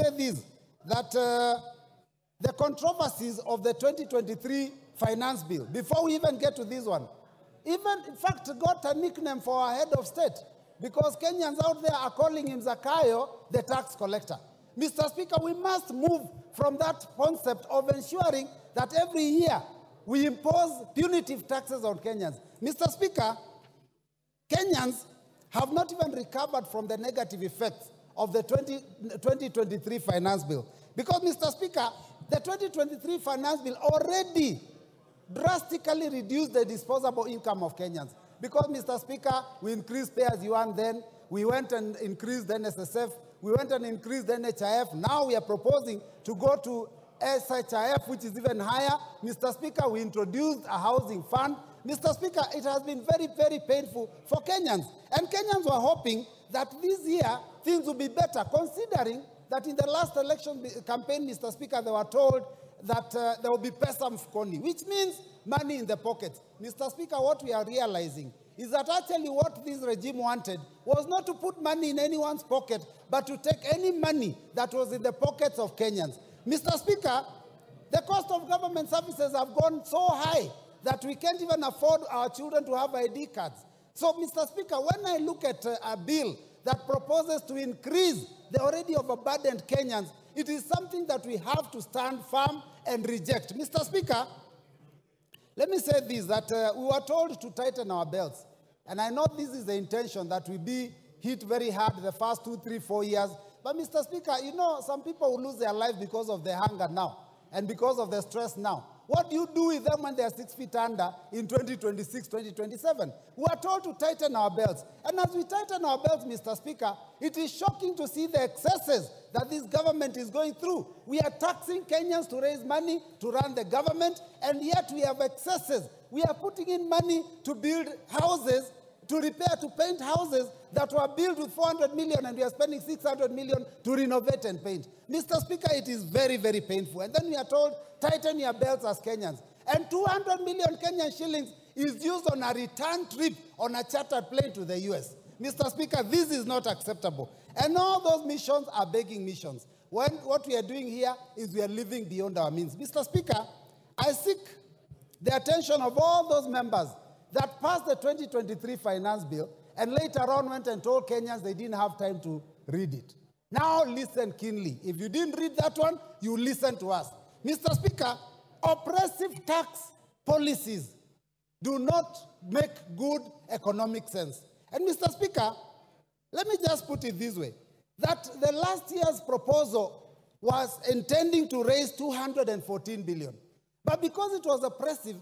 say this, that the controversies of the 2023 finance bill, before we even get to this one, even, in fact, got a nickname for our head of state, because Kenyans out there are calling him Zakayo, the tax collector. Mr. Speaker, we must move from that concept of ensuring that every year we impose punitive taxes on Kenyans. Mr. Speaker, Kenyans have not even recovered from the negative effects of the 2023 finance bill. Because, Mr. Speaker, the 2023 finance bill already drastically reduced the disposable income of Kenyans. Because, Mr. Speaker, we increased pay as you earn then, we went and increased the NSSF, we went and increased the NHIF. Now we are proposing to go to SHIF, which is even higher. Mr. Speaker, we introduced a housing fund. Mr. Speaker, it has been very, very painful for Kenyans. And Kenyans were hoping that this year things will be better, considering that in the last election campaign, Mr. Speaker, they were told that there will be pesa mfukoni, which means money in the pockets. Mr. Speaker, what we are realizing is that actually what this regime wanted was not to put money in anyone's pocket, but to take any money that was in the pockets of Kenyans. Mr. Speaker, the cost of government services have gone so high that we can't even afford our children to have ID cards. So, Mr. Speaker, when I look at a bill that proposes to increase the already overburdened Kenyans, it is something that we have to stand firm and reject. Mr. Speaker, let me say this, that we were told to tighten our belts. And I know this is the intention, that we be hit very hard the first 2, 3, 4 years. But, Mr. Speaker, you know, some people will lose their lives because of the hunger now and because of the stress now. What do you do with them when they are 6 feet under in 2026, 2027? We are told to tighten our belts. And as we tighten our belts, Mr. Speaker, it is shocking to see the excesses that this government is going through. We are taxing Kenyans to raise money to run the government, and yet we have excesses. We are putting in money to build houses, to repair, to paint houses that were built with 400 million, and we are spending 600 million to renovate and paint. Mr. Speaker, it is very, very painful. And then we are told, tighten your belts as Kenyans. And 200 million Kenyan shillings is used on a return trip on a chartered plane to the US. Mr. Speaker, this is not acceptable. And all those missions are begging missions. What we are doing here is we are living beyond our means. Mr. Speaker, I seek the attention of all those members that passed the 2023 finance bill and later on went and told Kenyans they didn't have time to read it. Now listen keenly. If you didn't read that one, you listen to us. Mr. Speaker, oppressive tax policies do not make good economic sense. And Mr. Speaker, let me just put it this way, that the last year's proposal was intending to raise 214 billion. But because it was oppressive,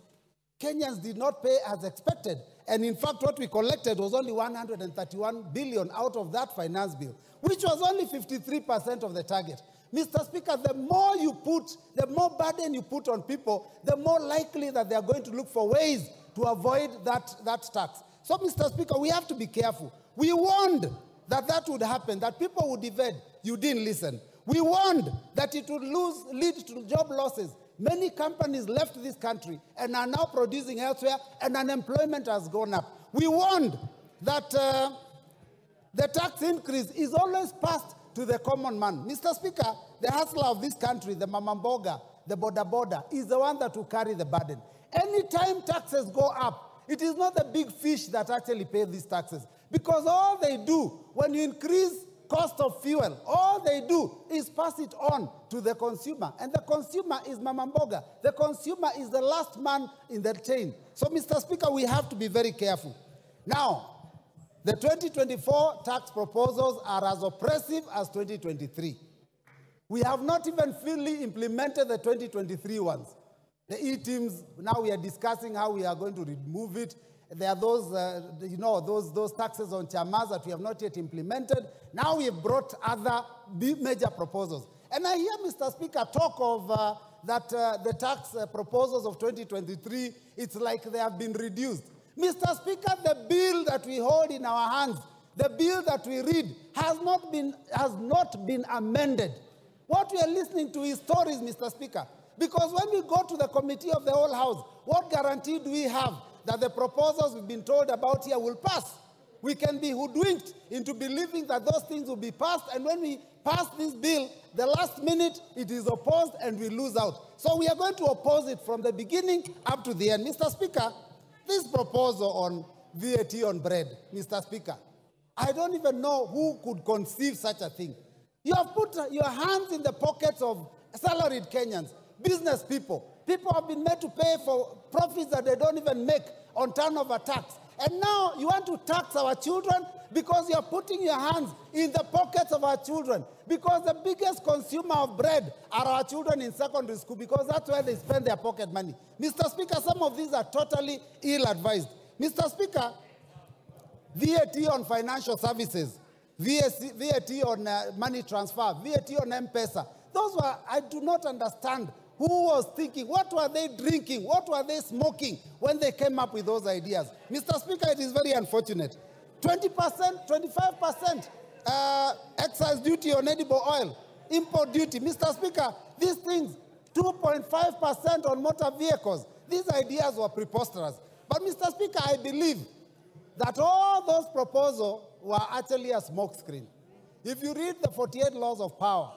Kenyans did not pay as expected. And in fact, what we collected was only 131 billion out of that finance bill, which was only 53% of the target. Mr. Speaker, the more you put, the more burden you put on people, the more likely that they are going to look for ways to avoid that tax. So, Mr. Speaker, we have to be careful. We warned that that would happen, that people would evade. You didn't listen. We warned that it would lead to job losses. Many companies left this country and are now producing elsewhere, and unemployment has gone up. We warned that the tax increase is always passed to the common man. Mr. Speaker, the hustler of this country, the mamamboga, the boda, is the one that will carry the burden. Anytime taxes go up, it is not the big fish that actually pay these taxes. Because all they do, when you increase cost of fuel, all they do is pass it on to the consumer. And the consumer is mamamboga. The consumer is the last man in the chain. So, Mr. Speaker, we have to be very careful. Now, the 2024 tax proposals are as oppressive as 2023. We have not even fully implemented the 2023 ones. The E-teams, now we are discussing how we are going to remove it. There are those, those taxes on chamas that we have not yet implemented. Now we have brought other major proposals. And I hear, Mr. Speaker, talk of the tax proposals of 2023, it's like they have been reduced. Mr. Speaker, the bill that we hold in our hands, the bill that we read, has not been amended. What we are listening to is stories, Mr. Speaker. Because when we go to the committee of the whole House, what guarantee do we have that the proposals we've been told about here will pass? We can be hoodwinked into believing that those things will be passed, and when we pass this bill, the last minute it is opposed and we lose out. So we are going to oppose it from the beginning up to the end. Mr. Speaker, this proposal on VAT on bread, Mr. Speaker, I don't even know who could conceive such a thing. You have put your hands in the pockets of salaried Kenyans, business people. People have been made to pay for profits that they don't even make on turnover tax. And now you want to tax our children because you're putting your hands in the pockets of our children. Because the biggest consumer of bread are our children in secondary school, because that's where they spend their pocket money. Mr. Speaker, some of these are totally ill-advised. Mr. Speaker, VAT on financial services, VAT on money transfer, VAT on M-Pesa, those were, I do not understand who was thinking, what were they drinking, what were they smoking when they came up with those ideas. Mr. Speaker, it is very unfortunate. 20%, 25% excise duty on edible oil, import duty. Mr. Speaker, these things, 2.5% on motor vehicles, these ideas were preposterous. But Mr. Speaker, I believe that all those proposals were actually a smokescreen. If you read the 48 laws of power,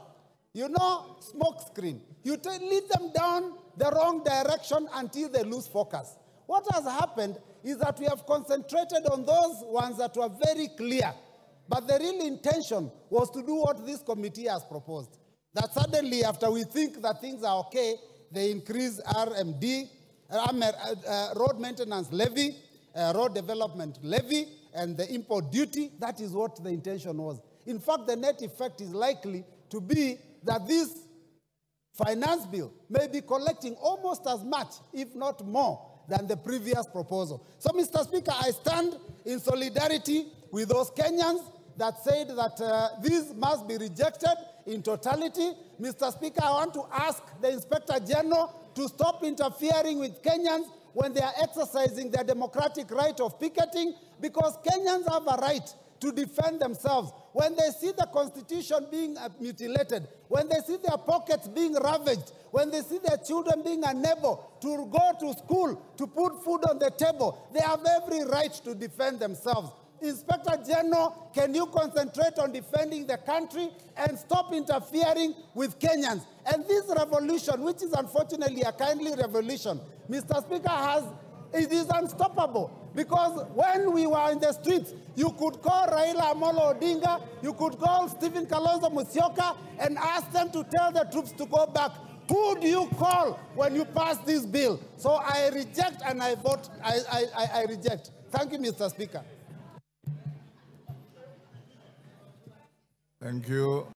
you know, smokescreen. You lead them down the wrong direction until they lose focus. What has happened is that we have concentrated on those ones that were very clear. But the real intention was to do what this committee has proposed. That suddenly, after we think that things are okay, they increase RMD, road maintenance levy, road development levy, and the import duty. That is what the intention was. In fact, the net effect is likely to be that this finance bill may be collecting almost as much, if not more, than the previous proposal. So, Mr. Speaker, I stand in solidarity with those Kenyans that said that this must be rejected in totality. Mr. Speaker, I want to ask the Inspector General to stop interfering with Kenyans when they are exercising their democratic right of picketing, because Kenyans have a right to defend themselves. When they see the Constitution being mutilated, when they see their pockets being ravaged, when they see their children being unable to go to school, to put food on the table, they have every right to defend themselves. Inspector General, can you concentrate on defending the country and stop interfering with Kenyans? And this revolution, which is unfortunately a kindly revolution, Mr. Speaker, it is unstoppable. Because when we were in the streets, you could call Raila Amolo Odinga, you could call Stephen Kalonzo Musyoka and ask them to tell the troops to go back. Who do you call when you pass this bill? So I reject and I vote, I reject. Thank you, Mr. Speaker. Thank you.